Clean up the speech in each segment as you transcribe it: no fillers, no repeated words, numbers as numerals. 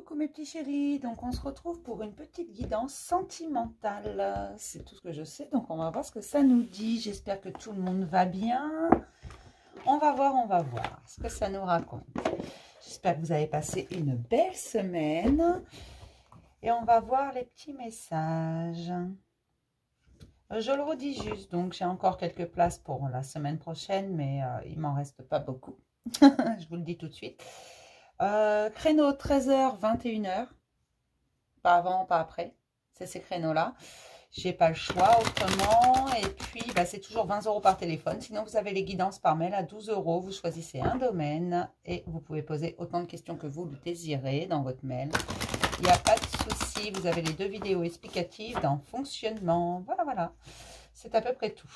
Coucou mes petits chéris, donc on se retrouve pour une petite guidance sentimentale, c'est tout ce que je sais, donc on va voir ce que ça nous dit. J'espère que tout le monde va bien, on va voir ce que ça nous raconte. J'espère que vous avez passé une belle semaine et on va voir les petits messages. Je le redis juste, donc j'ai encore quelques places pour la semaine prochaine, mais il m'en reste pas beaucoup, je vous le dis tout de suite. Créneau 13h, 21h, pas avant, pas après, c'est ces créneaux-là. J'ai pas le choix autrement. Et puis, bah, c'est toujours 20 € par téléphone. Sinon, vous avez les guidances par mail à 12 €. Vous choisissez un domaine et vous pouvez poser autant de questions que vous le désirez dans votre mail. Il n'y a pas de souci. Vous avez les 2 vidéos explicatives dans fonctionnement. Voilà, voilà. C'est à peu près tout.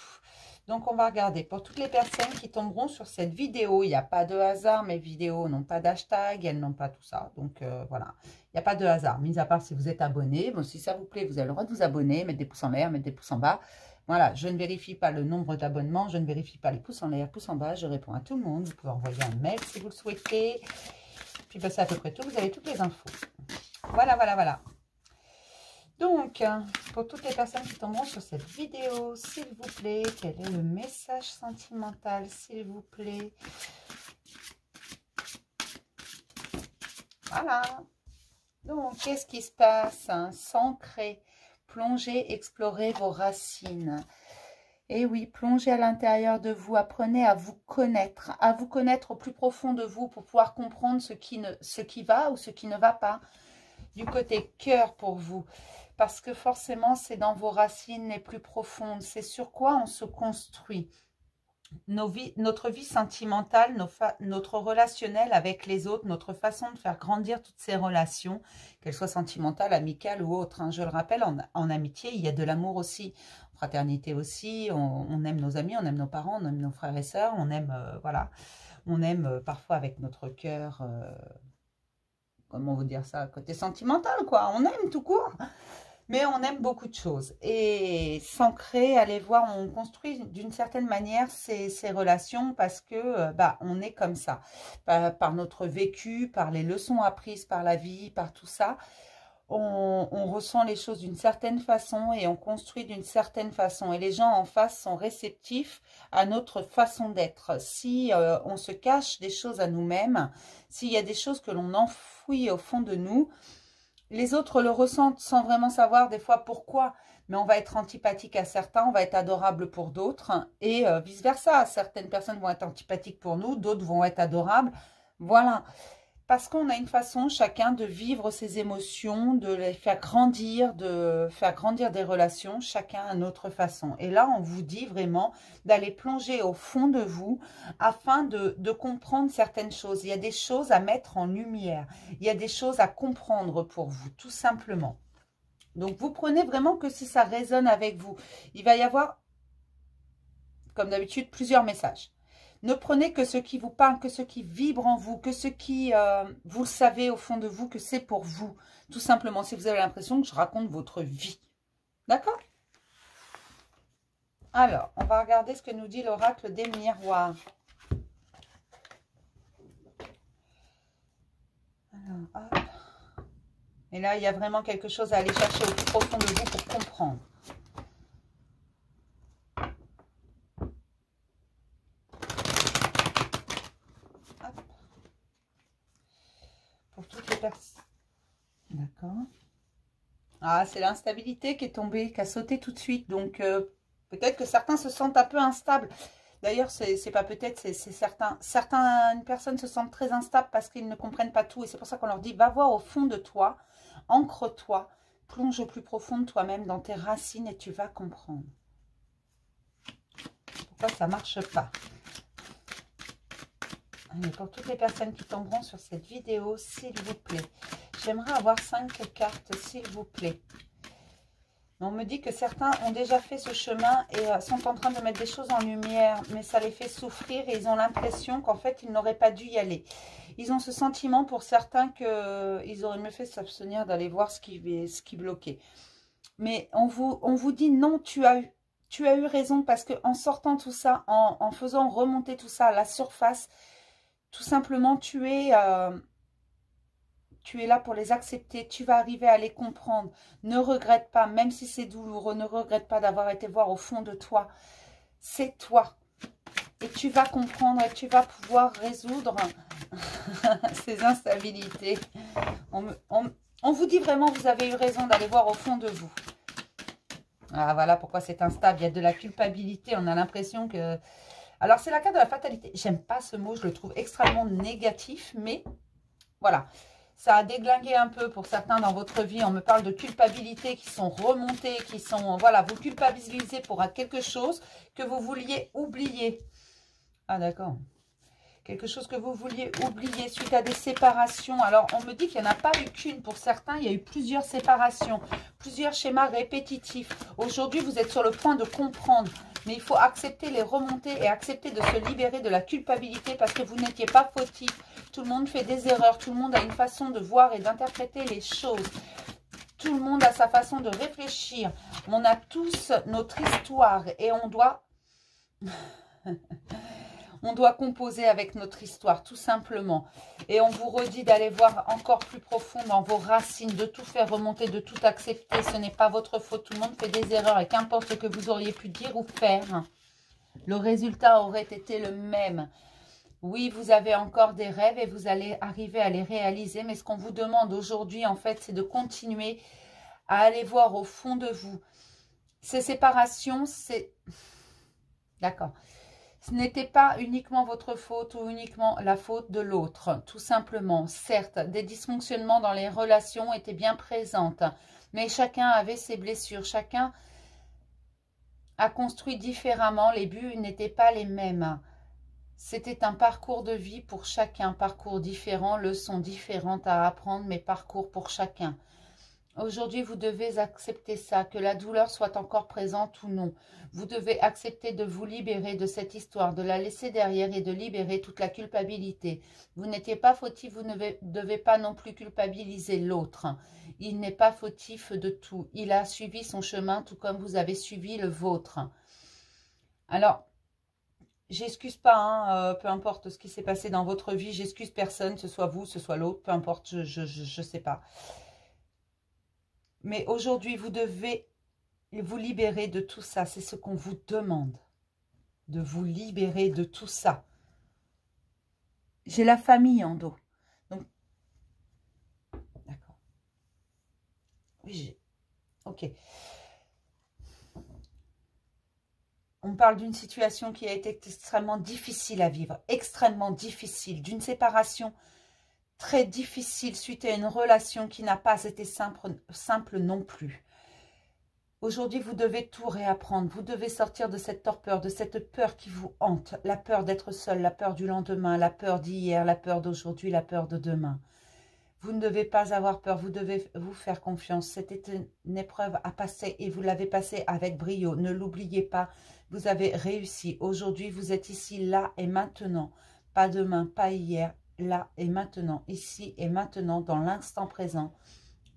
Donc, on va regarder. Pour toutes les personnes qui tomberont sur cette vidéo, il n'y a pas de hasard. Mes vidéos n'ont pas d'hashtag, elles n'ont pas tout ça. Donc, voilà. Il n'y a pas de hasard. Mis à part si vous êtes abonné. Bon, si ça vous plaît, vous avez le droit de vous abonner, mettre des pouces en l'air, mettre des pouces en bas. Voilà, je ne vérifie pas le nombre d'abonnements. Je ne vérifie pas les pouces en l'air, pouces en bas. Je réponds à tout le monde. Vous pouvez envoyer un mail si vous le souhaitez. Puis, bah, c'est à peu près tout. Vous avez toutes les infos. Voilà, voilà, voilà. Donc, pour toutes les personnes qui tomberont sur cette vidéo, s'il vous plaît, quel est le message sentimental, s'il vous plaît? Voilà. Donc, qu'est-ce qui se passe? S'ancrer, plonger, explorer vos racines. Et oui, plongez à l'intérieur de vous, apprenez à vous connaître au plus profond de vous pour pouvoir comprendre ce qui va ou ce qui ne va pas. Du côté cœur pour vous. Parce que forcément, c'est dans vos racines les plus profondes. C'est sur quoi on se construit. Notre vie sentimentale, notre relationnel avec les autres, notre façon de faire grandir toutes ces relations, qu'elles soient sentimentales, amicales ou autres. Je le rappelle, en amitié, il y a de l'amour aussi. En fraternité aussi, on aime nos amis, on aime nos parents, on aime nos frères et sœurs, on aime, voilà. On aime parfois avec notre cœur... comment vous dire ça, côté sentimental, quoi. On aime tout court, mais on aime beaucoup de choses. Et s'ancrer, aller voir, on construit d'une certaine manière ces relations parce que bah, on est comme ça. Par notre vécu, par les leçons apprises par la vie, par tout ça. On ressent les choses d'une certaine façon et on construit d'une certaine façon. Et les gens en face sont réceptifs à notre façon d'être. Si on se cache des choses à nous-mêmes, s'il y a des choses que l'on enfouit au fond de nous, les autres le ressentent sans vraiment savoir des fois pourquoi. Mais on va être antipathique à certains, on va être adorable pour d'autres et vice-versa. Certaines personnes vont être antipathiques pour nous, d'autres vont être adorables. Voilà. Parce qu'on a une façon chacun de vivre ses émotions, de les faire grandir des relations, chacun à notre façon. Et là, on vous dit vraiment d'aller plonger au fond de vous afin de comprendre certaines choses. Il y a des choses à mettre en lumière. Il y a des choses à comprendre pour vous, tout simplement. Donc, vous prenez vraiment que si ça résonne avec vous. Il va y avoir, comme d'habitude, plusieurs messages. Ne prenez que ce qui vous parle, que ce qui vibre en vous, que ce qui, vous savez au fond de vous, que c'est pour vous. Tout simplement, si vous avez l'impression que je raconte votre vie. D'accord? Alors, on va regarder ce que nous dit l'oracle des miroirs. Alors, hop. Et là, il y a vraiment quelque chose à aller chercher au plus profond de vous pour comprendre. Pour toutes les personnes. D'accord. Ah, c'est l'instabilité qui est tombée, qui a sauté tout de suite. Donc, peut-être que certains se sentent un peu instables. D'ailleurs, c'est pas peut-être, c'est certain. Certaines personnes se sentent très instables parce qu'ils ne comprennent pas tout. Et c'est pour ça qu'on leur dit, va voir au fond de toi, ancre-toi, plonge au plus profond de toi-même dans tes racines et tu vas comprendre. Pourquoi ça ne marche pas? Et pour toutes les personnes qui tomberont sur cette vidéo, s'il vous plaît, j'aimerais avoir 5 cartes, s'il vous plaît. On me dit que certains ont déjà fait ce chemin et sont en train de mettre des choses en lumière, mais ça les fait souffrir et ils ont l'impression qu'en fait, ils n'auraient pas dû y aller. Ils ont ce sentiment pour certains qu'ils auraient mieux fait s'abstenir d'aller voir ce qui bloquait. Mais on vous dit non, tu as eu raison parce qu'en sortant tout ça, en faisant remonter tout ça à la surface, tout simplement, tu es tu es là pour les accepter, tu vas arriver à les comprendre. Ne regrette pas, même si c'est douloureux, ne regrette pas d'avoir été voir au fond de toi. C'est toi. Et tu vas comprendre et tu vas pouvoir résoudre ces instabilités. On vous dit vraiment, vous avez eu raison d'aller voir au fond de vous. Ah, voilà pourquoi c'est instable. Il y a de la culpabilité. On a l'impression que... Alors, c'est la carte de la fatalité. J'aime pas ce mot. Je le trouve extrêmement négatif. Mais voilà. Ça a déglingué un peu pour certains dans votre vie. On me parle de culpabilité qui sont remontées, qui sont... Voilà, vous culpabilisez pour quelque chose que vous vouliez oublier. Ah, d'accord. Quelque chose que vous vouliez oublier suite à des séparations. Alors, on me dit qu'il n'y en a pas eu qu'une. Pour certains, il y a eu plusieurs séparations, plusieurs schémas répétitifs. Aujourd'hui, vous êtes sur le point de comprendre. Mais il faut accepter les remontées et accepter de se libérer de la culpabilité parce que vous n'étiez pas fautif. Tout le monde fait des erreurs. Tout le monde a une façon de voir et d'interpréter les choses. Tout le monde a sa façon de réfléchir. On a tous notre histoire et on doit... On doit composer avec notre histoire, tout simplement. Et on vous redit d'aller voir encore plus profond dans vos racines, de tout faire remonter, de tout accepter. Ce n'est pas votre faute. Tout le monde fait des erreurs. Et qu'importe ce que vous auriez pu dire ou faire, le résultat aurait été le même. Oui, vous avez encore des rêves et vous allez arriver à les réaliser. Mais ce qu'on vous demande aujourd'hui, en fait, c'est de continuer à aller voir au fond de vous. Ces séparations, c'est... D'accord. Ce n'était pas uniquement votre faute ou uniquement la faute de l'autre, tout simplement. Certes, des dysfonctionnements dans les relations étaient bien présents, mais chacun avait ses blessures, chacun a construit différemment, les buts n'étaient pas les mêmes. C'était un parcours de vie pour chacun, parcours différent, leçons différentes à apprendre, mais parcours pour chacun. Aujourd'hui, vous devez accepter ça, que la douleur soit encore présente ou non. Vous devez accepter de vous libérer de cette histoire, de la laisser derrière et de libérer toute la culpabilité. Vous n'étiez pas fautif, vous ne devez pas non plus culpabiliser l'autre. Il n'est pas fautif de tout. Il a suivi son chemin tout comme vous avez suivi le vôtre. Alors, j'excuse pas, hein, peu importe ce qui s'est passé dans votre vie, j'excuse personne, ce soit vous, ce soit l'autre, peu importe, je sais pas. Mais aujourd'hui, vous devez vous libérer de tout ça. C'est ce qu'on vous demande. De vous libérer de tout ça. J'ai la famille en dos. Donc, d'accord. Oui, j'ai... Ok. On parle d'une situation qui a été extrêmement difficile à vivre. Extrêmement difficile. D'une séparation très difficile suite à une relation qui n'a pas été simple non plus. Aujourd'hui, vous devez tout réapprendre. Vous devez sortir de cette torpeur, de cette peur qui vous hante. La peur d'être seul, la peur du lendemain, la peur d'hier, la peur d'aujourd'hui, la peur de demain. Vous ne devez pas avoir peur, vous devez vous faire confiance. C'était une épreuve à passer et vous l'avez passée avec brio. Ne l'oubliez pas, vous avez réussi. Aujourd'hui, vous êtes ici, là et maintenant. Pas demain, pas hier, là et maintenant. Ici et maintenant, dans l'instant présent.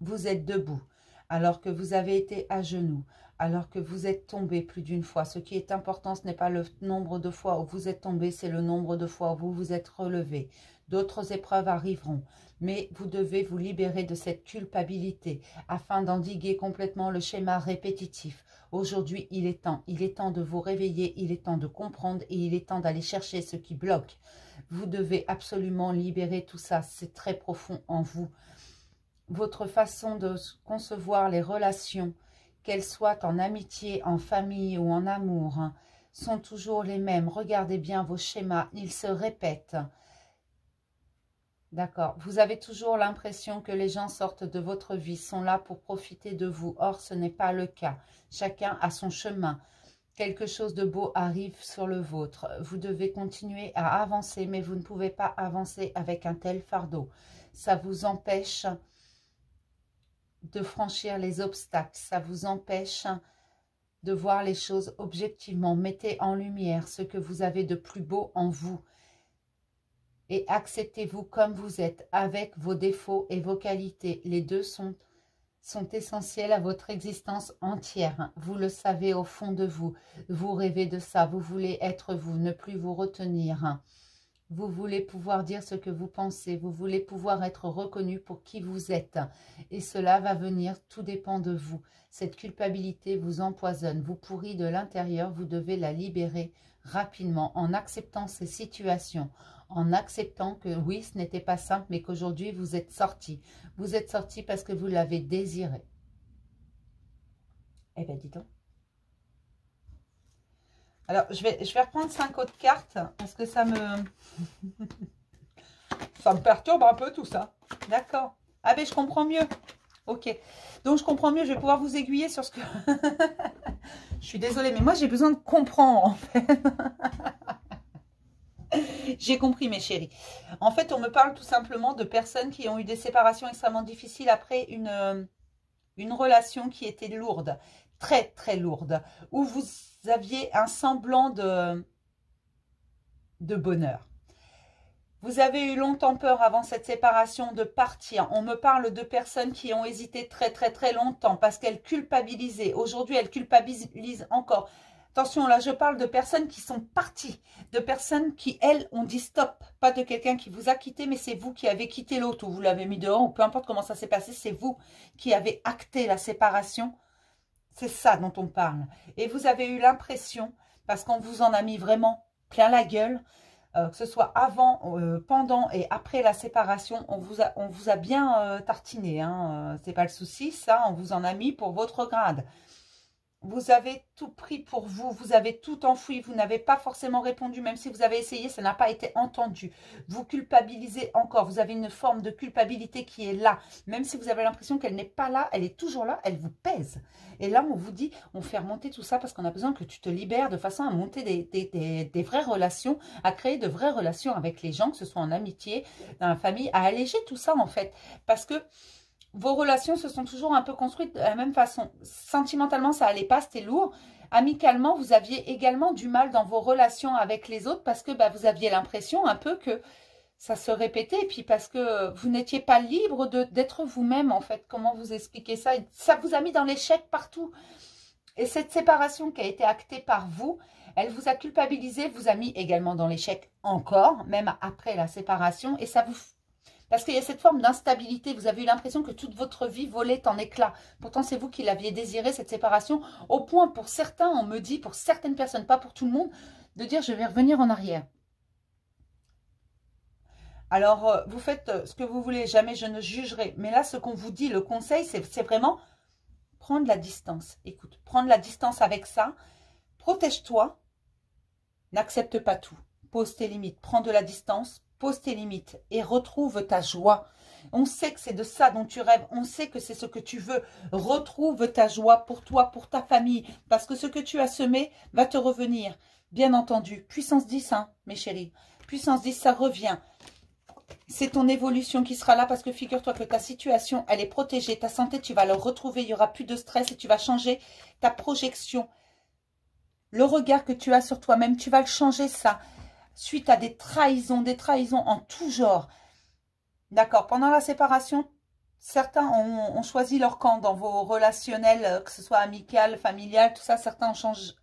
Vous êtes debout. Alors que vous avez été à genoux, alors que vous êtes tombé plus d'une fois. Ce qui est important, ce n'est pas le nombre de fois où vous êtes tombé, c'est le nombre de fois où vous vous êtes relevé. D'autres épreuves arriveront, mais vous devez vous libérer de cette culpabilité afin d'endiguer complètement le schéma répétitif. Aujourd'hui, il est temps de vous réveiller, il est temps de comprendre et il est temps d'aller chercher ce qui bloque. Vous devez absolument libérer tout ça, c'est très profond en vous. Votre façon de concevoir les relations, qu'elles soient en amitié, en famille ou en amour, sont toujours les mêmes. Regardez bien vos schémas, ils se répètent. D'accord. Vous avez toujours l'impression que les gens sortent de votre vie, sont là pour profiter de vous. Or, ce n'est pas le cas. Chacun a son chemin. Quelque chose de beau arrive sur le vôtre. Vous devez continuer à avancer, mais vous ne pouvez pas avancer avec un tel fardeau. Ça vous empêche de franchir les obstacles. Ça vous empêche de voir les choses objectivement. Mettez en lumière ce que vous avez de plus beau en vous. Et acceptez-vous comme vous êtes, avec vos défauts et vos qualités. Les deux sont essentiels à votre existence entière. Vous le savez au fond de vous. Vous rêvez de ça. Vous voulez être vous, ne plus vous retenir. Vous voulez pouvoir dire ce que vous pensez. Vous voulez pouvoir être reconnu pour qui vous êtes. Et cela va venir, tout dépend de vous. Cette culpabilité vous empoisonne, vous pourrit de l'intérieur. Vous devez la libérer rapidement en acceptant ces situations. En acceptant que oui, ce n'était pas simple, mais qu'aujourd'hui vous êtes sorti. Vous êtes sorti parce que vous l'avez désiré. Eh bien, dis donc. Alors, je vais reprendre 5 autres cartes parce que ça me perturbe un peu tout ça. D'accord. Ah ben, je comprends mieux. Ok. Donc, je comprends mieux. Je vais pouvoir vous aiguiller sur ce que... Je suis désolée, mais moi, j'ai besoin de comprendre, en fait. J'ai compris, mes chéris. En fait, on me parle tout simplement de personnes qui ont eu des séparations extrêmement difficiles après une relation qui était lourde. Très, très lourde. Où vous aviez un semblant de bonheur. Vous avez eu longtemps peur avant cette séparation de partir. On me parle de personnes qui ont hésité très, très, très longtemps parce qu'elles culpabilisaient. Aujourd'hui, elles culpabilisent encore. Attention, là, je parle de personnes qui sont parties, de personnes qui, elles, ont dit stop. Pas de quelqu'un qui vous a quitté, mais c'est vous qui avez quitté l'autre ou vous l'avez mis dehors ou peu importe comment ça s'est passé, c'est vous qui avez acté la séparation. C'est ça dont on parle. Et vous avez eu l'impression, parce qu'on vous en a mis vraiment plein la gueule, que ce soit avant, pendant et après la séparation, on vous a bien tartiné. Hein, c'est pas le souci, ça, on vous en a mis pour votre grade. Vous avez tout pris pour vous, vous avez tout enfoui, vous n'avez pas forcément répondu, même si vous avez essayé, ça n'a pas été entendu. Vous culpabilisez encore, vous avez une forme de culpabilité qui est là. Même si vous avez l'impression qu'elle n'est pas là, elle est toujours là, elle vous pèse. Et là, on vous dit, on fait remonter tout ça parce qu'on a besoin que tu te libères de façon à monter des vraies relations, à créer de vraies relations avec les gens, que ce soit en amitié, dans la famille, à alléger tout ça en fait. Parce que vos relations se sont toujours un peu construites de la même façon. Sentimentalement, ça n'allait pas, c'était lourd. Amicalement, vous aviez également du mal dans vos relations avec les autres parce que vous aviez l'impression un peu que ça se répétait. Et puis parce que vous n'étiez pas libre d'être vous-même, en fait. Comment vous expliquer ça? Ça vous a mis dans l'échec partout. Et cette séparation qui a été actée par vous, elle vous a culpabilisé, vous a mis également dans l'échec encore, même après la séparation. Et ça vous... Parce qu'il y a cette forme d'instabilité. Vous avez eu l'impression que toute votre vie volait en éclats. Pourtant, c'est vous qui l'aviez désiré, cette séparation. Au point, pour certains, on me dit, pour certaines personnes, pas pour tout le monde, de dire, je vais revenir en arrière. Alors, vous faites ce que vous voulez. Jamais je ne jugerai. Mais là, ce qu'on vous dit, le conseil, c'est vraiment prendre la distance. Écoute, prendre la distance avec ça. Protège-toi. N'accepte pas tout. Pose tes limites. Prends de la distance. Pose tes limites et retrouve ta joie. On sait que c'est de ça dont tu rêves. On sait que c'est ce que tu veux. Retrouve ta joie pour toi, pour ta famille. Parce que ce que tu as semé va te revenir. Bien entendu. Puissance 10, hein, mes chéris. Puissance 10, ça revient. C'est ton évolution qui sera là parce que figure-toi que ta situation, elle est protégée. Ta santé, tu vas le retrouver. Il n'y aura plus de stress et tu vas changer ta projection. Le regard que tu as sur toi-même, tu vas le changer, ça. Suite à des trahisons en tout genre. D'accord, pendant la séparation, certains ont choisi leur camp dans vos relationnels, que ce soit amical, familial, tout ça. Certains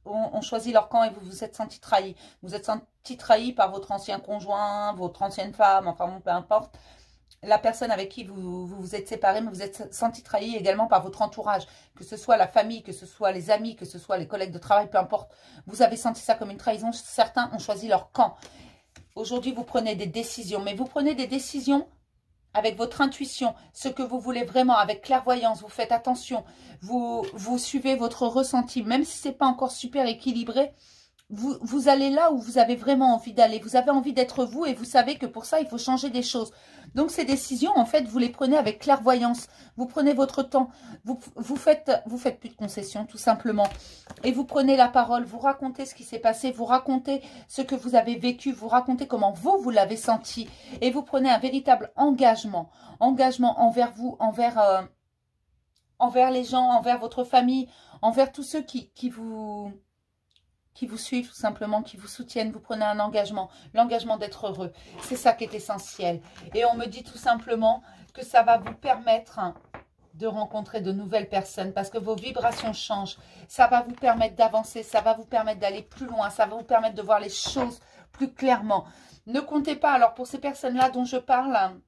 ont choisi leur camp et vous vous êtes senti trahi. Vous êtes senti trahi par votre ancien conjoint, votre ancienne femme, enfin bon, peu importe. La personne avec qui vous êtes séparés, mais vous êtes senti trahi également par votre entourage, que ce soit la famille, que ce soit les amis, que ce soit les collègues de travail, peu importe. Vous avez senti ça comme une trahison. Certains ont choisi leur camp. Aujourd'hui, vous prenez des décisions, mais vous prenez des décisions avec votre intuition, ce que vous voulez vraiment, avec clairvoyance. Vous faites attention, vous suivez votre ressenti, même si ce n'est pas encore super équilibré. Vous allez là où vous avez vraiment envie d'aller. Vous avez envie d'être vous et vous savez que pour ça, il faut changer des choses. Donc, ces décisions, en fait, vous les prenez avec clairvoyance. Vous prenez votre temps. Vous faites plus de concessions, tout simplement. Et vous prenez la parole. Vous racontez ce qui s'est passé. Vous racontez ce que vous avez vécu. Vous racontez comment vous l'avez senti. Et vous prenez un véritable engagement. Engagement envers vous, envers les gens, envers votre famille, envers tous ceux qui vous suivent tout simplement, qui vous soutiennent. Vous prenez un engagement, l'engagement d'être heureux. C'est ça qui est essentiel. Et on me dit tout simplement que ça va vous permettre de rencontrer de nouvelles personnes parce que vos vibrations changent. Ça va vous permettre d'avancer, ça va vous permettre d'aller plus loin, ça va vous permettre de voir les choses plus clairement. Ne comptez pas. Alors, pour ces personnes-là dont je parle,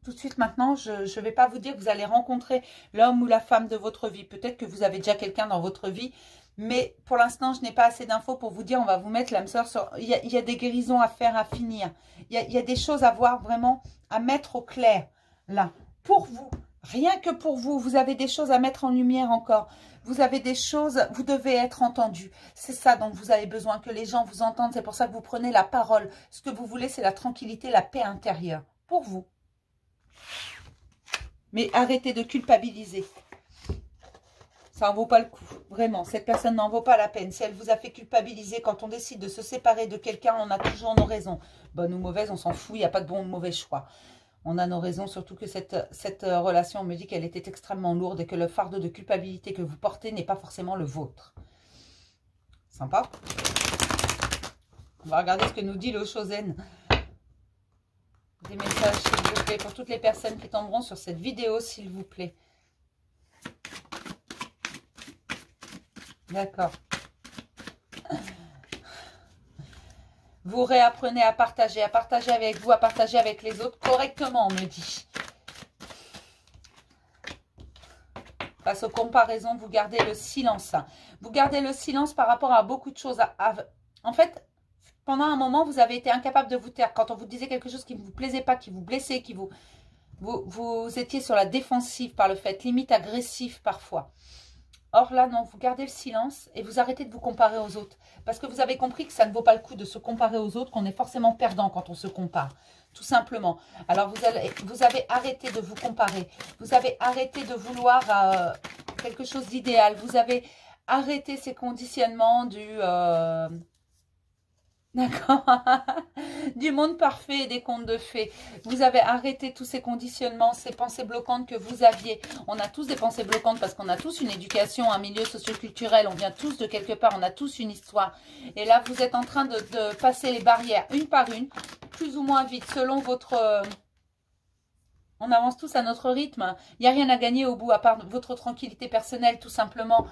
tout de suite maintenant, je ne vais pas vous dire que vous allez rencontrer l'homme ou la femme de votre vie. Peut-être que vous avez déjà quelqu'un dans votre vie. Mais pour l'instant, je n'ai pas assez d'infos pour vous dire, on va vous mettre l'âme sœur sur... Il y a des guérisons à faire, à finir. Il y a des choses à voir vraiment, à mettre au clair, là. Pour vous, rien que pour vous, vous avez des choses à mettre en lumière encore. Vous avez des choses, vous devez être entendu. C'est ça dont vous avez besoin, que les gens vous entendent. C'est pour ça que vous prenez la parole. Ce que vous voulez, c'est la tranquillité, la paix intérieure. Pour vous. Mais arrêtez de culpabiliser. Ça n'en vaut pas le coup. Vraiment, cette personne n'en vaut pas la peine. Si elle vous a fait culpabiliser, quand on décide de se séparer de quelqu'un, on a toujours nos raisons. Bonne ou mauvaise, on s'en fout. Il n'y a pas de bon ou de mauvais choix. On a nos raisons, surtout que cette relation me dit qu'elle était extrêmement lourde et que le fardeau de culpabilité que vous portez n'est pas forcément le vôtre. Sympa. On va regarder ce que nous dit le Chosen. Des messages, s'il vous plaît, pour toutes les personnes qui tomberont sur cette vidéo, s'il vous plaît. D'accord. Vous réapprenez à partager avec vous, à partager avec les autres correctement, on me dit. Face aux comparaisons, vous gardez le silence. Vous gardez le silence par rapport à beaucoup de choses. En fait, pendant un moment, vous avez été incapable de vous taire. Quand on vous disait quelque chose qui ne vous plaisait pas, qui vous blessait, vous étiez sur la défensive par le fait, limite agressif parfois. Or là, non, vous gardez le silence et vous arrêtez de vous comparer aux autres. Parce que vous avez compris que ça ne vaut pas le coup de se comparer aux autres, qu'on est forcément perdant quand on se compare. Tout simplement. Alors, vous avez arrêté de vous comparer. Vous avez arrêté de vouloir quelque chose d'idéal. Vous avez arrêté ces conditionnements D'accord. Du monde parfait et des contes de fées. Vous avez arrêté tous ces conditionnements, ces pensées bloquantes que vous aviez. On a tous des pensées bloquantes parce qu'on a tous une éducation, un milieu socioculturel. On vient tous de quelque part, on a tous une histoire. Et là, vous êtes en train de passer les barrières une par une, plus ou moins vite, selon votre... On avance tous à notre rythme. Il n'y a rien à gagner au bout, à part votre tranquillité personnelle, tout simplement.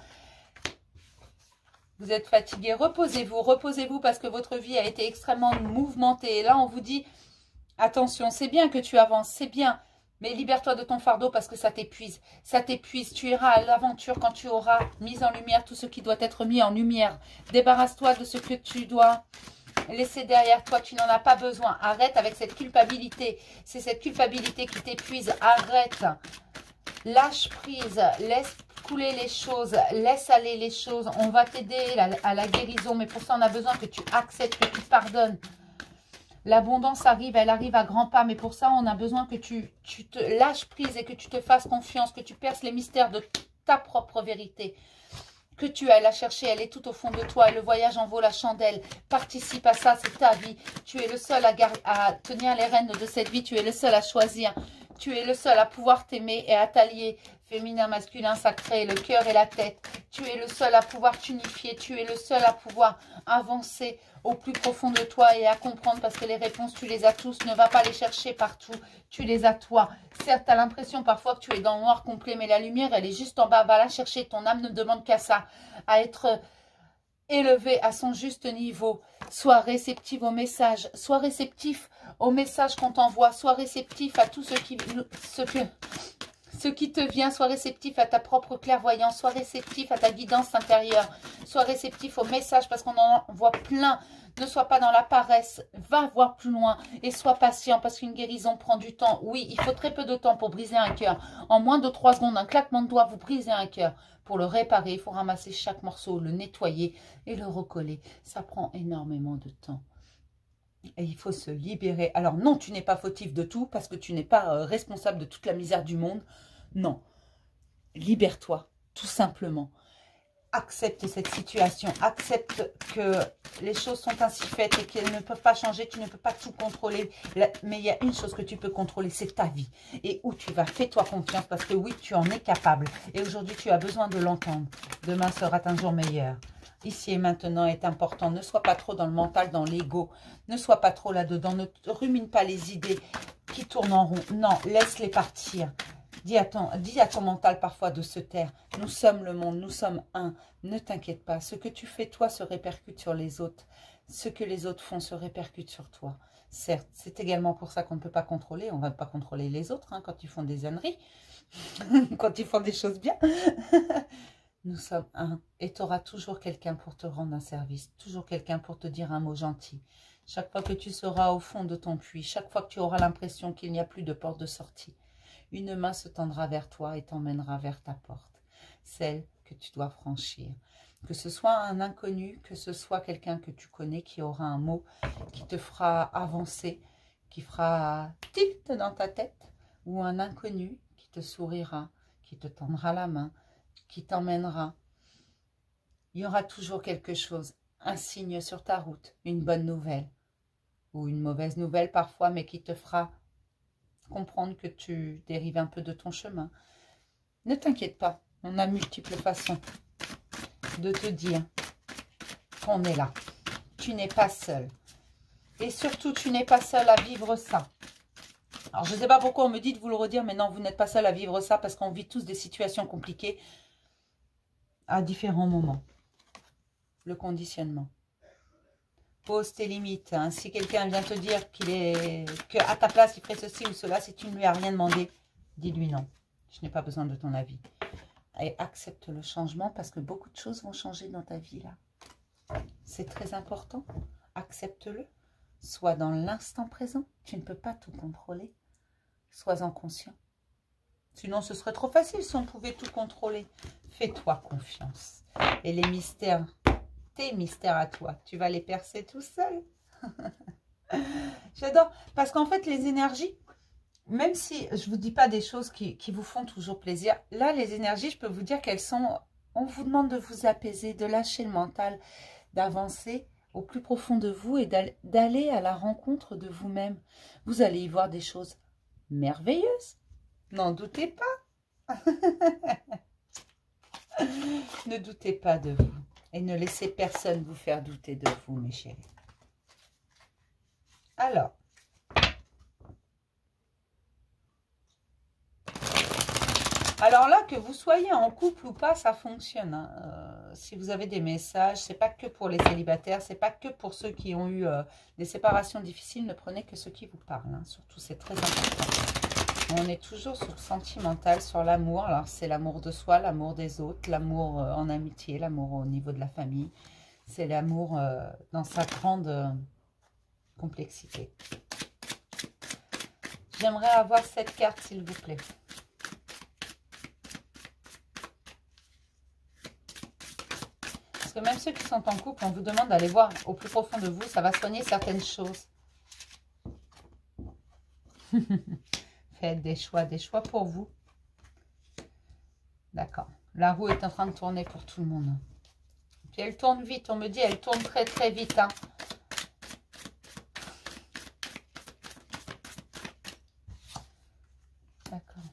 Vous êtes fatigué, reposez-vous parce que votre vie a été extrêmement mouvementée. Et là, on vous dit, attention, c'est bien que tu avances, c'est bien, mais libère-toi de ton fardeau parce que ça t'épuise. Ça t'épuise, tu iras à l'aventure quand tu auras mis en lumière tout ce qui doit être mis en lumière. Débarrasse-toi de ce que tu dois laisser derrière toi, tu n'en as pas besoin. Arrête avec cette culpabilité, c'est cette culpabilité qui t'épuise, arrête. Lâche prise, laisse couler les choses, laisse aller les choses. On va t'aider à la guérison, mais pour ça, on a besoin que tu acceptes, que tu pardonnes. L'abondance arrive, elle arrive à grands pas, mais pour ça, on a besoin que tu te lâches prise et que tu te fasses confiance, que tu perces les mystères de ta propre vérité. Que tu ailles la chercher, elle est tout au fond de toi et le voyage en vaut la chandelle. Participe à ça, c'est ta vie. Tu es le seul à tenir les rênes de cette vie, tu es le seul à choisir. Tu es le seul à pouvoir t'aimer et à t'allier. Féminin, masculin, sacré, le cœur et la tête. Tu es le seul à pouvoir t'unifier. Tu es le seul à pouvoir avancer au plus profond de toi et à comprendre parce que les réponses, tu les as tous. Ne va pas les chercher partout. Tu les as toi. Certes, tu as l'impression parfois que tu es dans le noir complet, mais la lumière, elle est juste en bas. Va la chercher. Ton âme ne demande qu'à ça. À être élevé à son juste niveau. Sois réceptif aux messages. Sois réceptif aux messages qu'on t'envoie. Sois réceptif à tout ce qui te vient. Sois réceptif à ta propre clairvoyance. Sois réceptif à ta guidance intérieure. Sois réceptif aux messages parce qu'on en voit plein. Ne sois pas dans la paresse. Va voir plus loin et sois patient parce qu'une guérison prend du temps. Oui, il faut très peu de temps pour briser un cœur. En moins de 3 secondes, un claquement de doigts, vous brisez un cœur. Pour le réparer, il faut ramasser chaque morceau, le nettoyer et le recoller. Ça prend énormément de temps. Et il faut se libérer. Alors non, tu n'es pas fautif de tout parce que tu n'es pas responsable de toute la misère du monde. Non. Libère-toi, tout simplement. Accepte cette situation. Accepte que les choses sont ainsi faites et qu'elles ne peuvent pas changer. Tu ne peux pas tout contrôler. Mais il y a une chose que tu peux contrôler, c'est ta vie. Et où tu vas, fais-toi confiance parce que oui, tu en es capable. Et aujourd'hui, tu as besoin de l'entendre. Demain sera un jour meilleur. Ici et maintenant est important. Ne sois pas trop dans le mental, dans l'ego. Ne sois pas trop là-dedans. Ne rumine pas les idées qui tournent en rond. Non, laisse-les partir. Dis à ton mental parfois de se taire. Nous sommes le monde, nous sommes un. Ne t'inquiète pas. Ce que tu fais, toi, se répercute sur les autres. Ce que les autres font se répercute sur toi. Certes, c'est également pour ça qu'on ne peut pas contrôler. On ne va pas contrôler les autres hein, quand ils font des âneries, quand ils font des choses bien. Nous sommes un. Et tu auras toujours quelqu'un pour te rendre un service, toujours quelqu'un pour te dire un mot gentil. Chaque fois que tu seras au fond de ton puits, chaque fois que tu auras l'impression qu'il n'y a plus de porte de sortie, une main se tendra vers toi et t'emmènera vers ta porte, celle que tu dois franchir. Que ce soit un inconnu, que ce soit quelqu'un que tu connais qui aura un mot qui te fera avancer, qui fera tilt dans ta tête, ou un inconnu qui te sourira, qui te tendra la main, qui t'emmènera. Il y aura toujours quelque chose, un signe sur ta route, une bonne nouvelle, ou une mauvaise nouvelle parfois, mais qui te fera comprendre que tu dérives un peu de ton chemin. Ne t'inquiète pas, on a multiples façons de te dire qu'on est là. Tu n'es pas seul. Et surtout, tu n'es pas seul à vivre ça. Alors, je ne sais pas pourquoi on me dit de vous le redire, mais non, vous n'êtes pas seul à vivre ça parce qu'on vit tous des situations compliquées à différents moments. Le conditionnement. Pose tes limites. Hein. Si quelqu'un vient te dire qu'à ta place, il ferait ceci ou cela, si tu ne lui as rien demandé, dis-lui non. Je n'ai pas besoin de ton avis. Et accepte le changement parce que beaucoup de choses vont changer dans ta vie là. C'est très important. Accepte-le. Sois dans l'instant présent. Tu ne peux pas tout contrôler. Sois-en conscient. Sinon, ce serait trop facile si on pouvait tout contrôler. Fais-toi confiance. Et les mystères, tes mystères à toi, tu vas les percer tout seul. J'adore. Parce qu'en fait, les énergies, même si je ne vous dis pas des choses qui vous font toujours plaisir, là, les énergies, je peux vous dire qu'elles sont... On vous demande de vous apaiser, de lâcher le mental, d'avancer au plus profond de vous et d'aller à la rencontre de vous-même. Vous allez y voir des choses merveilleuses. N'en doutez pas. Ne doutez pas de vous. Et ne laissez personne vous faire douter de vous, mes chéris. Alors. Alors là, que vous soyez en couple ou pas, ça fonctionne. Hein. Si vous avez des messages, c'est pas que pour les célibataires, c'est pas que pour ceux qui ont eu des séparations difficiles. Ne prenez que ce qui vous parle. Hein. Surtout, c'est très important. On est toujours sur le sentimental, sur l'amour. Alors, c'est l'amour de soi, l'amour des autres, l'amour en amitié, l'amour au niveau de la famille. C'est l'amour dans sa grande complexité. J'aimerais avoir cette carte, s'il vous plaît. Parce que même ceux qui sont en couple, on vous demande d'aller voir au plus profond de vous. Ça va soigner certaines choses. Faites des choix pour vous. D'accord. La roue est en train de tourner pour tout le monde. Puis elle tourne vite, on me dit, elle tourne très très vite. Hein. D'accord.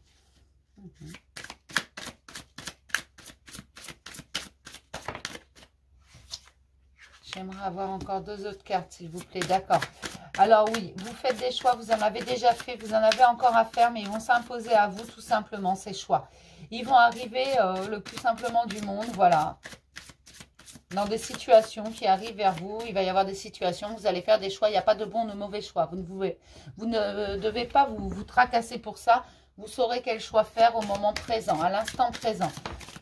J'aimerais avoir encore 2 autres cartes, s'il vous plaît. D'accord. Alors oui, vous faites des choix, vous en avez déjà fait, vous en avez encore à faire, mais ils vont s'imposer à vous tout simplement, ces choix. Ils vont arriver le plus simplement du monde, voilà. Dans des situations qui arrivent vers vous, il va y avoir des situations, vous allez faire des choix, il n'y a pas de bon ou de mauvais choix. Vous ne devez pas vous tracasser pour ça, vous saurez quel choix faire au moment présent, à l'instant présent.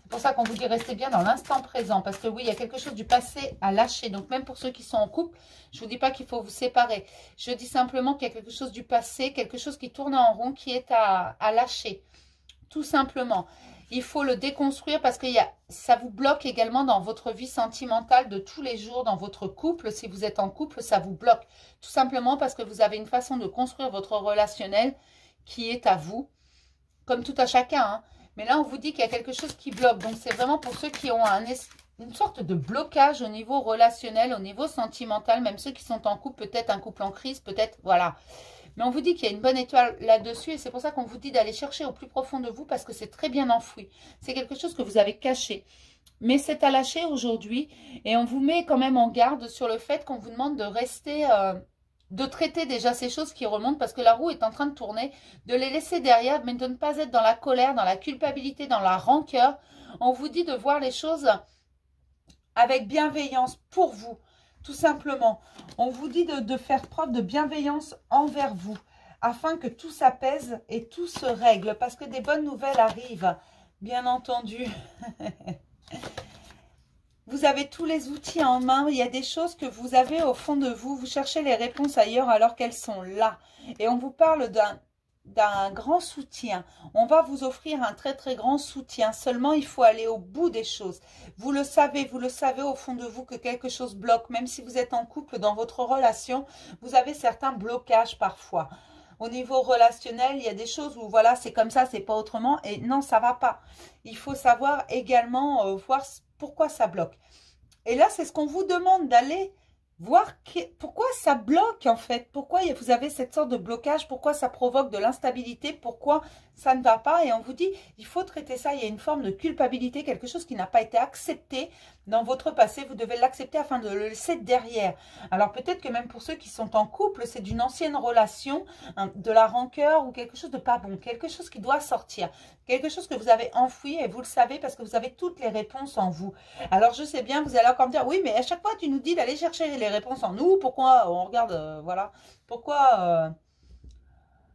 C'est pour ça qu'on vous dit restez bien dans l'instant présent. Parce que oui, il y a quelque chose du passé à lâcher. Donc même pour ceux qui sont en couple, je ne vous dis pas qu'il faut vous séparer. Je dis simplement qu'il y a quelque chose du passé, quelque chose qui tourne en rond, qui est à lâcher. Tout simplement. Il faut le déconstruire parce que ça vous bloque également dans votre vie sentimentale de tous les jours, dans votre couple. Si vous êtes en couple, ça vous bloque. Tout simplement parce que vous avez une façon de construire votre relationnel qui est à vous. Comme tout à chacun, hein. Mais là, on vous dit qu'il y a quelque chose qui bloque. Donc, c'est vraiment pour ceux qui ont une sorte de blocage au niveau relationnel, au niveau sentimental. Même ceux qui sont en couple, peut-être un couple en crise, peut-être, voilà. Mais on vous dit qu'il y a une bonne étoile là-dessus. Et c'est pour ça qu'on vous dit d'aller chercher au plus profond de vous parce que c'est très bien enfoui. C'est quelque chose que vous avez caché. Mais c'est à lâcher aujourd'hui. Et on vous met quand même en garde sur le fait qu'on vous demande de rester... de traiter déjà ces choses qui remontent parce que la roue est en train de tourner, de les laisser derrière, mais de ne pas être dans la colère, dans la culpabilité, dans la rancœur. On vous dit de voir les choses avec bienveillance pour vous, Tout simplement, on vous dit de faire preuve de bienveillance envers vous, afin que tout s'apaise et tout se règle, parce que des bonnes nouvelles arrivent, bien entendu. Vous avez tous les outils en main, il y a des choses que vous avez au fond de vous, vous cherchez les réponses ailleurs alors qu'elles sont là. Et on vous parle d'un grand soutien. On va vous offrir un très très grand soutien. Seulement, il faut aller au bout des choses. Vous le savez au fond de vous que quelque chose bloque. Même si vous êtes en couple, dans votre relation, vous avez certains blocages parfois. Au niveau relationnel, il y a des choses où voilà, c'est comme ça, c'est pas autrement. Et non, ça va pas. Il faut savoir également voir pourquoi ça bloque. Et là, c'est ce qu'on vous demande d'aller voir pourquoi ça bloque en fait. Pourquoi vous avez cette sorte de blocage, pourquoi ça provoque de l'instabilité, pourquoi ça ne va pas. Et on vous dit, il faut traiter ça. Il y a une forme de culpabilité, quelque chose qui n'a pas été accepté dans votre passé. Vous devez l'accepter afin de le laisser derrière. Alors peut-être que même pour ceux qui sont en couple, c'est d'une ancienne relation, hein, de la rancœur ou quelque chose de pas bon, quelque chose qui doit sortir. Quelque chose que vous avez enfoui et vous le savez parce que vous avez toutes les réponses en vous. Alors je sais bien, vous allez encore me dire, oui mais à chaque fois tu nous dis d'aller chercher les réponses en nous, pourquoi on regarde, voilà, pourquoi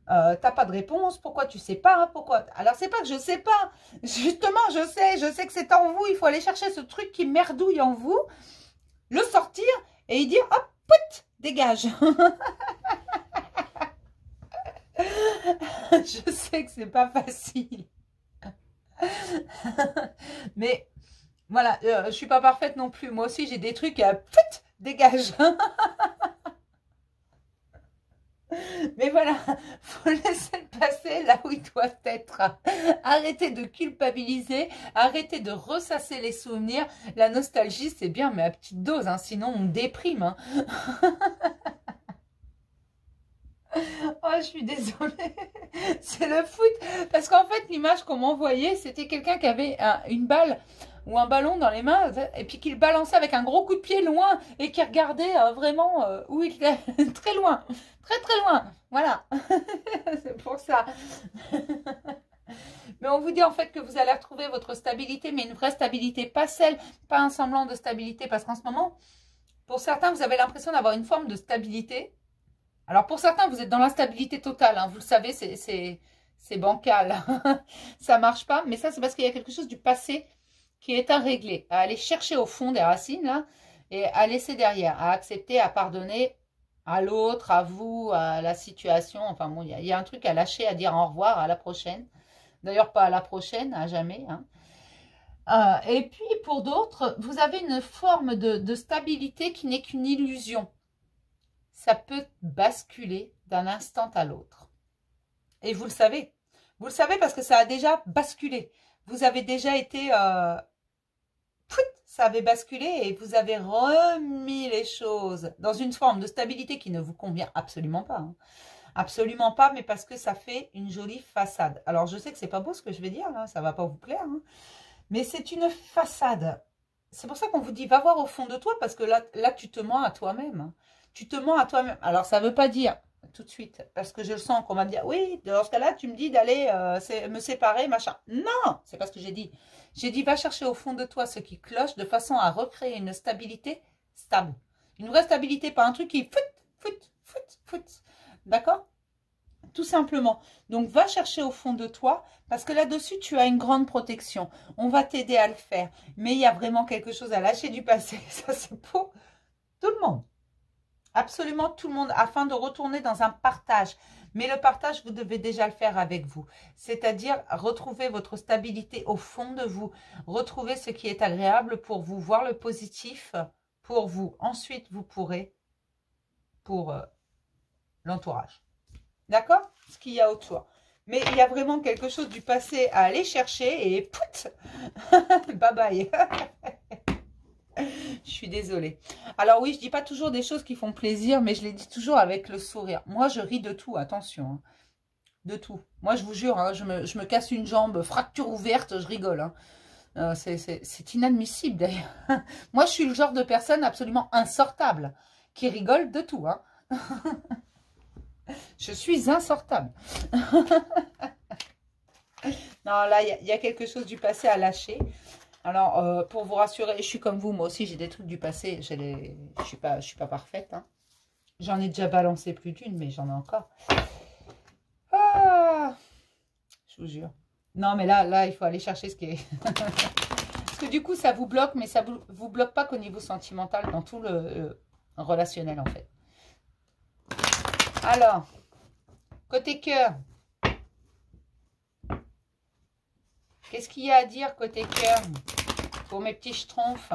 t'as pas de réponse, pourquoi tu sais pas, pourquoi... Alors c'est pas que je sais pas, justement je sais que c'est en vous, il faut aller chercher ce truc qui merdouille en vous, le sortir et y dire, hop, pout, dégage. Je sais que c'est pas facile. Mais voilà, je suis pas parfaite non plus. Moi aussi, j'ai des trucs à dégage. Mais voilà, faut laisser passer là où il doit être. Arrêtez de culpabiliser, arrêtez de ressasser les souvenirs. La nostalgie, c'est bien, mais à petite dose, hein, sinon on déprime. Hein. Oh, je suis désolée. C'est le foot. Parce qu'en fait, l'image qu'on m'envoyait, c'était quelqu'un qui avait une balle ou un ballon dans les mains et puis qui le balançait avec un gros coup de pied loin et qui regardait vraiment où il était. Très loin. Très, très loin. Voilà. C'est pour ça. Mais on vous dit en fait que vous allez retrouver votre stabilité, mais une vraie stabilité, pas celle, pas un semblant de stabilité. Parce qu'en ce moment, pour certains, vous avez l'impression d'avoir une forme de stabilité. Alors, pour certains, vous êtes dans l'instabilité totale. Hein, vous le savez, c'est bancal. Ça ne marche pas. Mais ça, c'est parce qu'il y a quelque chose du passé qui est à régler. À aller chercher au fond des racines, là, et à laisser derrière. À accepter, à pardonner à l'autre, à vous, à la situation. Enfin, bon, il y a un truc à lâcher, à dire au revoir, à la prochaine. D'ailleurs, pas à la prochaine, à jamais. Hein. Et puis, pour d'autres, vous avez une forme de stabilité qui n'est qu'une illusion. Ça peut basculer d'un instant à l'autre. Et vous le savez. Vous le savez parce que ça a déjà basculé. Vous avez déjà été... ça avait basculé et vous avez remis les choses dans une forme de stabilité qui ne vous convient absolument pas. Hein. Absolument pas, mais parce que ça fait une jolie façade. Alors, je sais que c'est pas beau ce que je vais dire, là, ça va pas vous plaire. Hein, mais c'est une façade. C'est pour ça qu'on vous dit, va voir au fond de toi parce que là tu te mens à toi-même. Tu te mens à toi-même. Alors, ça ne veut pas dire tout de suite, parce que je le sens qu'on va me dire, oui, dans ce cas-là, tu me dis d'aller me séparer, machin. Non, c'est pas ce que j'ai dit. J'ai dit, va chercher au fond de toi ce qui cloche de façon à recréer une stabilité stable. Une vraie stabilité, pas un truc qui fout. D'accord? Tout simplement. Donc, va chercher au fond de toi, parce que là-dessus, tu as une grande protection. On va t'aider à le faire. Mais il y a vraiment quelque chose à lâcher du passé. Ça, c'est pour tout le monde. Absolument tout le monde, afin de retourner dans un partage. Mais le partage, vous devez déjà le faire avec vous. C'est-à-dire retrouver votre stabilité au fond de vous. Retrouver ce qui est agréable pour vous. Voir le positif pour vous. Ensuite, vous pourrez pour l'entourage. D'accord? Ce qu'il y a autour. Mais il y a vraiment quelque chose du passé à aller chercher et pout. Bye bye. Je suis désolée. Alors oui, je dis pas toujours des choses qui font plaisir, mais je les dis toujours avec le sourire. Moi, je ris de tout, attention. Hein. De tout. Moi, je vous jure, hein, je me casse une jambe, fracture ouverte, je rigole. Hein. C'est inadmissible d'ailleurs. Moi, je suis le genre de personne absolument insortable, qui rigole de tout. Hein. Je suis insortable. Non, là, il y a quelque chose du passé à lâcher. Alors, pour vous rassurer, je suis comme vous, moi aussi j'ai des trucs du passé, je suis pas parfaite. Hein. J'en ai déjà balancé plus d'une, mais j'en ai encore. Ah, je vous jure. Non, mais là, il faut aller chercher ce qui est... Parce que du coup, ça vous bloque, mais ça vous bloque pas qu'au niveau sentimental, dans tout le relationnel, en fait. Alors, côté cœur. Qu'est-ce qu'il y a à dire côté cœur pour mes petits schtroumpfs?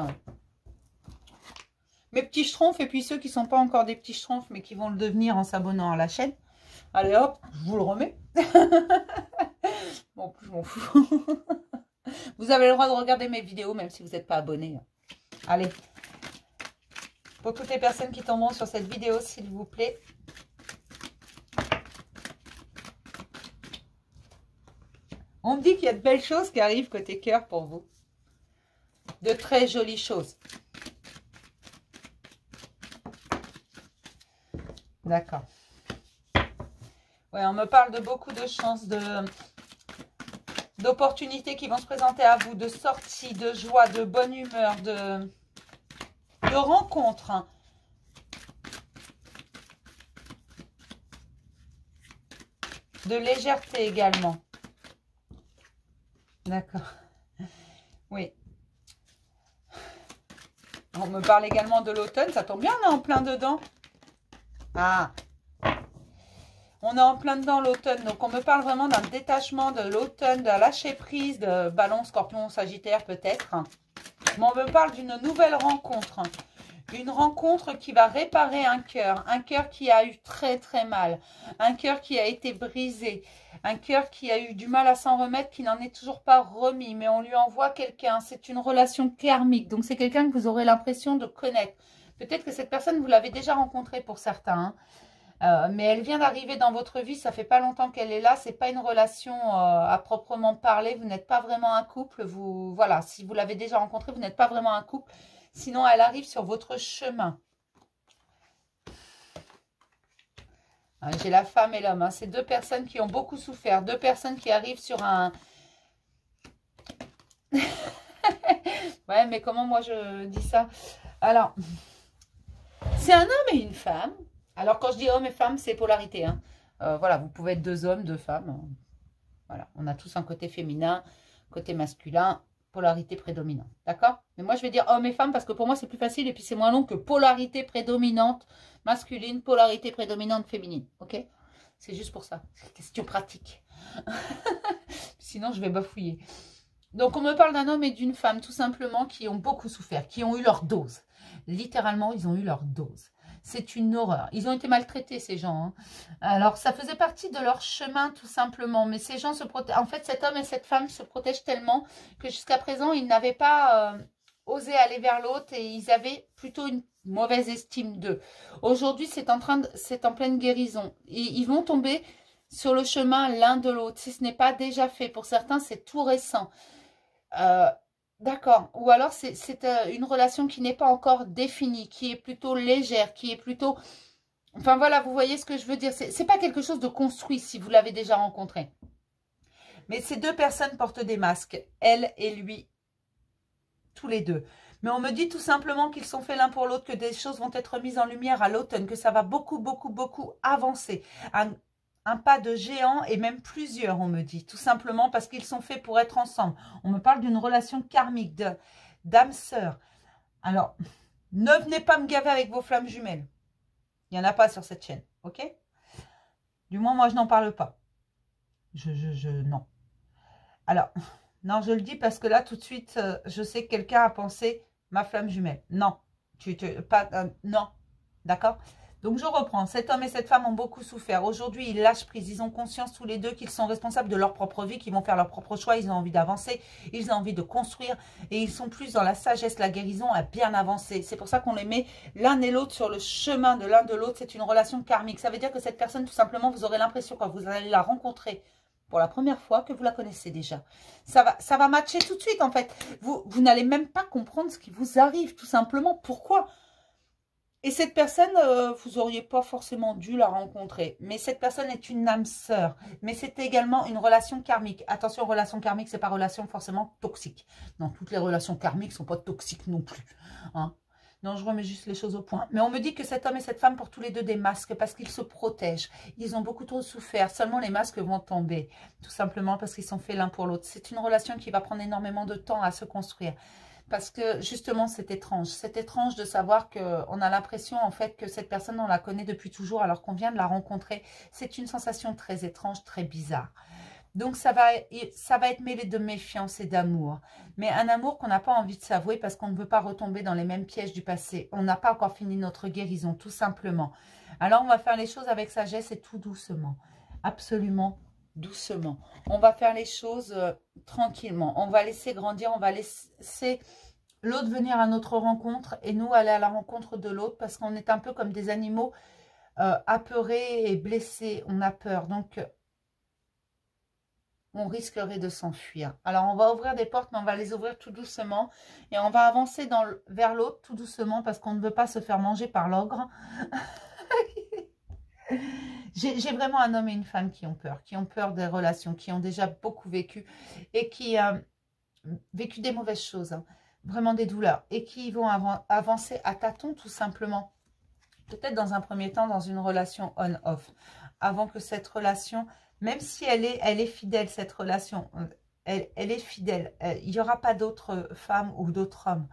Mes petits schtroumpfs et puis ceux qui ne sont pas encore des petits schtroumpfs, mais qui vont le devenir en s'abonnant à la chaîne. Allez hop, je vous le remets. Bon, je m'en fous. Vous avez le droit de regarder mes vidéos, même si vous n'êtes pas abonné. Allez. Pour toutes les personnes qui tomberont sur cette vidéo, s'il vous plaît. On me dit qu'il y a de belles choses qui arrivent côté cœur pour vous. De très jolies choses. D'accord. Ouais, on me parle de beaucoup de chances, d'opportunités qui vont se présenter à vous, de sorties, de joie, de bonne humeur, de rencontres. Hein. De légèreté également. D'accord. Oui. On me parle également de l'automne. Ça tombe bien, on est en plein dedans. Ah. On est en plein dedans l'automne. Donc, on me parle vraiment d'un détachement de l'automne, de lâcher prise, de ballon, scorpion, sagittaire peut-être. Mais on me parle d'une nouvelle rencontre. Une rencontre qui va réparer un cœur qui a eu très très mal, un cœur qui a été brisé, un cœur qui a eu du mal à s'en remettre, qui n'en est toujours pas remis, mais on lui envoie quelqu'un. C'est une relation karmique, donc c'est quelqu'un que vous aurez l'impression de connaître. Peut-être que cette personne, vous l'avez déjà rencontrée pour certains, hein. Mais elle vient d'arriver dans votre vie, ça fait pas longtemps qu'elle est là, c'est pas une relation à proprement parler, vous n'êtes pas vraiment un couple, voilà, si vous l'avez déjà rencontrée, vous n'êtes pas vraiment un couple. Sinon, elle arrive sur votre chemin. J'ai la femme et l'homme. Hein. C'est deux personnes qui ont beaucoup souffert. Deux personnes qui arrivent sur un... Ouais, mais comment moi je dis ça? Alors, c'est un homme et une femme. Alors, quand je dis homme et femme, c'est polarité. Hein. Voilà, vous pouvez être deux hommes, deux femmes. Voilà, on a tous un côté féminin, côté masculin. Polarité prédominante, d'accord? Mais moi, je vais dire homme et femme parce que pour moi, c'est plus facile et puis c'est moins long que polarité prédominante masculine, polarité prédominante féminine, ok? C'est juste pour ça, c'est question pratique. Sinon, je vais bafouiller. Donc, on me parle d'un homme et d'une femme, tout simplement, qui ont beaucoup souffert, qui ont eu leur dose. Littéralement, ils ont eu leur dose. C'est une horreur. Ils ont été maltraités, ces gens. Hein. Alors, ça faisait partie de leur chemin, tout simplement. Mais ces gens se protègent. En fait, cet homme et cette femme se protègent tellement que jusqu'à présent, ils n'avaient pas osé aller vers l'autre et ils avaient plutôt une mauvaise estime d'eux. Aujourd'hui, c'est en pleine guérison. Et ils vont tomber sur le chemin l'un de l'autre. Si ce n'est pas déjà fait, pour certains, c'est tout récent. D'accord. Ou alors, c'est une relation qui n'est pas encore définie, qui est plutôt légère, qui est plutôt... Enfin, voilà, vous voyez ce que je veux dire. C'est pas quelque chose de construit si vous l'avez déjà rencontré. Mais ces deux personnes portent des masques, elle et lui, tous les deux. Mais on me dit tout simplement qu'ils sont faits l'un pour l'autre, que des choses vont être mises en lumière à l'automne, que ça va beaucoup, beaucoup, beaucoup avancer. Un pas de géant et même plusieurs, on me dit. Tout simplement parce qu'ils sont faits pour être ensemble. On me parle d'une relation karmique, d'âme sœur. Alors, ne venez pas me gaver avec vos flammes jumelles. Il n'y en a pas sur cette chaîne, ok? Du moins, moi, je n'en parle pas. Non. Alors, non, je le dis parce que là, tout de suite, je sais que quelqu'un a pensé ma flamme jumelle. Non. Non. D'accord? Donc, je reprends. Cet homme et cette femme ont beaucoup souffert. Aujourd'hui, ils lâchent prise. Ils ont conscience tous les deux qu'ils sont responsables de leur propre vie, qu'ils vont faire leur propre choix. Ils ont envie d'avancer. Ils ont envie de construire. Et ils sont plus dans la sagesse, la guérison, à bien avancer. C'est pour ça qu'on les met l'un et l'autre sur le chemin de l'un de l'autre. C'est une relation karmique. Ça veut dire que cette personne, tout simplement, vous aurez l'impression, quand vous allez la rencontrer pour la première fois, que vous la connaissez déjà. Ça va matcher tout de suite, en fait. Vous n'allez même pas comprendre ce qui vous arrive, tout simplement. Pourquoi ? Et cette personne, vous n'auriez pas forcément dû la rencontrer. Mais cette personne est une âme sœur. Mais c'est également une relation karmique. Attention, relation karmique, c'est pas relation forcément toxique. Non, toutes les relations karmiques sont pas toxiques non plus. Hein. Non, je remets juste les choses au point. Mais on me dit que cet homme et cette femme portent tous les deux des masques parce qu'ils se protègent. Ils ont beaucoup trop souffert. Seulement les masques vont tomber. Tout simplement parce qu'ils sont faits l'un pour l'autre. C'est une relation qui va prendre énormément de temps à se construire. Parce que justement, c'est étrange. C'est étrange de savoir qu'on a l'impression en fait que cette personne, on la connaît depuis toujours alors qu'on vient de la rencontrer. C'est une sensation très étrange, très bizarre. Donc, ça va être mêlé de méfiance et d'amour. Mais un amour qu'on n'a pas envie de s'avouer parce qu'on ne veut pas retomber dans les mêmes pièges du passé. On n'a pas encore fini notre guérison, tout simplement. Alors, on va faire les choses avec sagesse et tout doucement. Absolument doucement. On va faire les choses tranquillement. On va laisser grandir, on va laisser l'autre venir à notre rencontre et nous aller à la rencontre de l'autre parce qu'on est un peu comme des animaux apeurés et blessés. On a peur. Donc, on risquerait de s'enfuir. Alors, on va ouvrir des portes, mais on va les ouvrir tout doucement. Et on va avancer vers l'autre tout doucement parce qu'on ne veut pas se faire manger par l'ogre. J'ai vraiment un homme et une femme qui ont peur des relations, qui ont déjà beaucoup vécu et qui ont vécu des mauvaises choses, hein, vraiment des douleurs, et qui vont avancer à tâtons tout simplement. Peut-être dans un premier temps dans une relation on-off, avant que cette relation, même si elle est fidèle, cette relation, elle est fidèle, il n'y aura pas d'autres femmes ou d'autres hommes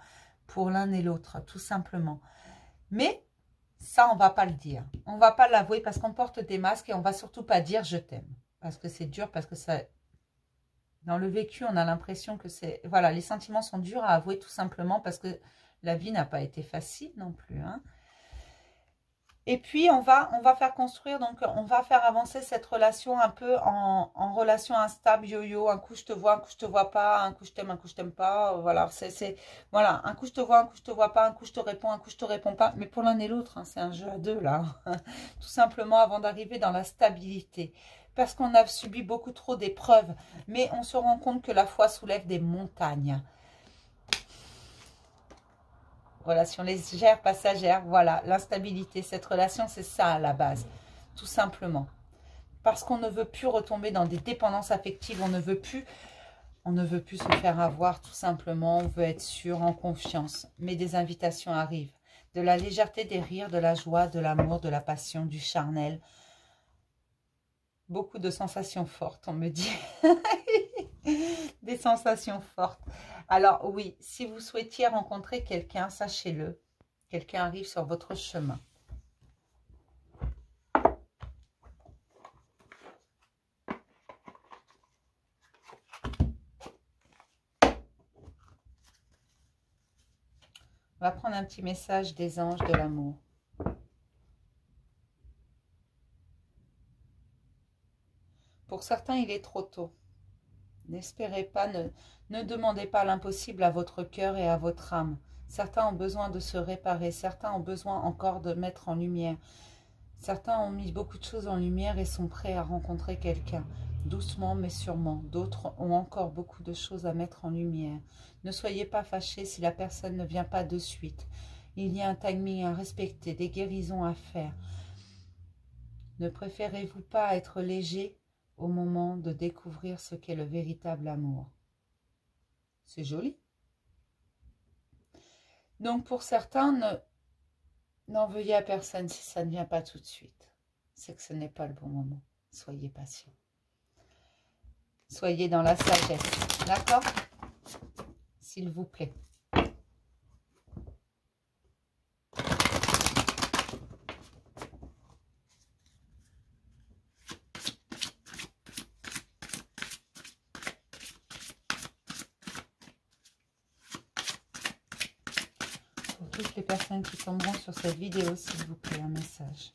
pour l'un et l'autre, tout simplement. Mais ça, on ne va pas le dire. On ne va pas l'avouer parce qu'on porte des masques et on ne va surtout pas dire « je t'aime ». Parce que c'est dur, parce que ça... Dans le vécu, on a l'impression que c'est... Voilà, les sentiments sont durs à avouer tout simplement parce que la vie n'a pas été facile non plus. Hein. Et puis, on va faire construire, donc on va faire avancer cette relation un peu en relation instable, yo-yo. Un coup, je te vois, un coup, je te vois pas. Un coup, je t'aime, un coup, je t'aime pas. Voilà, voilà, un coup, je te vois, un coup, je te vois pas. Un coup, je te réponds, un coup, je te réponds pas. Mais pour l'un et l'autre, hein, c'est un jeu à deux, là. Tout simplement avant d'arriver dans la stabilité. Parce qu'on a subi beaucoup trop d'épreuves. Mais on se rend compte que la foi soulève des montagnes. Relation légère, passagère, voilà, l'instabilité, cette relation, c'est ça à la base, tout simplement. Parce qu'on ne veut plus retomber dans des dépendances affectives, on ne veut plus se faire avoir, tout simplement, on veut être sûr, en confiance. Mais des invitations arrivent, de la légèreté, des rires, de la joie, de l'amour, de la passion, du charnel. Beaucoup de sensations fortes, on me dit. Des sensations fortes. Alors oui, si vous souhaitiez rencontrer quelqu'un, sachez-le, quelqu'un arrive sur votre chemin. On va prendre un petit message des anges de l'amour. Pour certains, il est trop tôt. N'espérez pas, ne demandez pas l'impossible à votre cœur et à votre âme. Certains ont besoin de se réparer, certains ont besoin encore de mettre en lumière. Certains ont mis beaucoup de choses en lumière et sont prêts à rencontrer quelqu'un. Doucement mais sûrement. D'autres ont encore beaucoup de choses à mettre en lumière. Ne soyez pas fâchés si la personne ne vient pas de suite. Il y a un timing à respecter, des guérisons à faire. Ne préférez-vous pas être léger au moment de découvrir ce qu'est le véritable amour? C'est joli. Donc pour certains, n'en veuillez à personne si ça ne vient pas tout de suite. C'est que ce n'est pas le bon moment. Soyez patient. Soyez dans la sagesse. D'accord? S'il vous plaît. Toutes les personnes qui tomberont sur cette vidéo, s'il vous plaît, un message.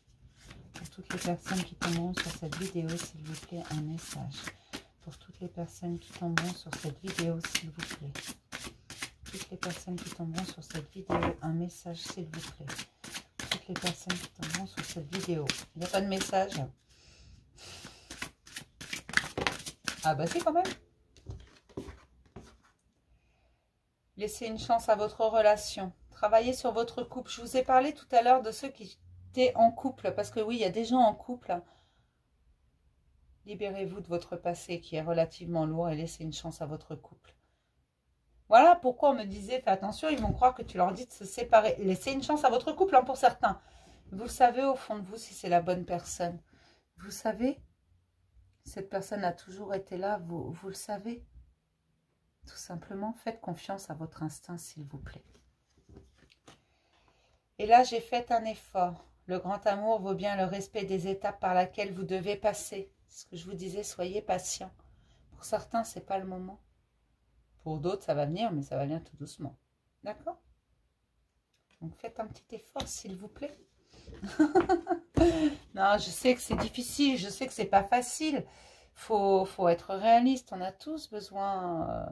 Pour toutes les personnes qui tomberont sur cette vidéo, s'il vous plaît, un message. Pour toutes les personnes qui tomberont sur cette vidéo, s'il vous plaît. Toutes les personnes qui tomberont sur cette vidéo, un message, s'il vous plaît. Pour toutes les personnes qui tomberont sur cette vidéo. Il n'y a pas de message. Ah bah si, quand même. Laissez une chance à votre relation. Travaillez sur votre couple. Je vous ai parlé tout à l'heure de ceux qui étaient en couple. Parce que oui, il y a des gens en couple. Libérez-vous de votre passé qui est relativement lourd et laissez une chance à votre couple. Voilà pourquoi on me disait, fais attention, ils vont croire que tu leur dis de se séparer. Laissez une chance à votre couple, hein, pour certains. Vous savez au fond de vous si c'est la bonne personne. Vous savez, cette personne a toujours été là, vous le savez. Tout simplement, faites confiance à votre instinct, s'il vous plaît. Et là, j'ai fait un effort. Le grand amour vaut bien le respect des étapes par lesquelles vous devez passer. Ce que je vous disais, soyez patient. Pour certains, ce n'est pas le moment. Pour d'autres, ça va venir, mais ça va venir tout doucement. D'accord? Donc, faites un petit effort, s'il vous plaît. Non, je sais que c'est difficile, je sais que c'est pas facile. Faut être réaliste. On a tous besoin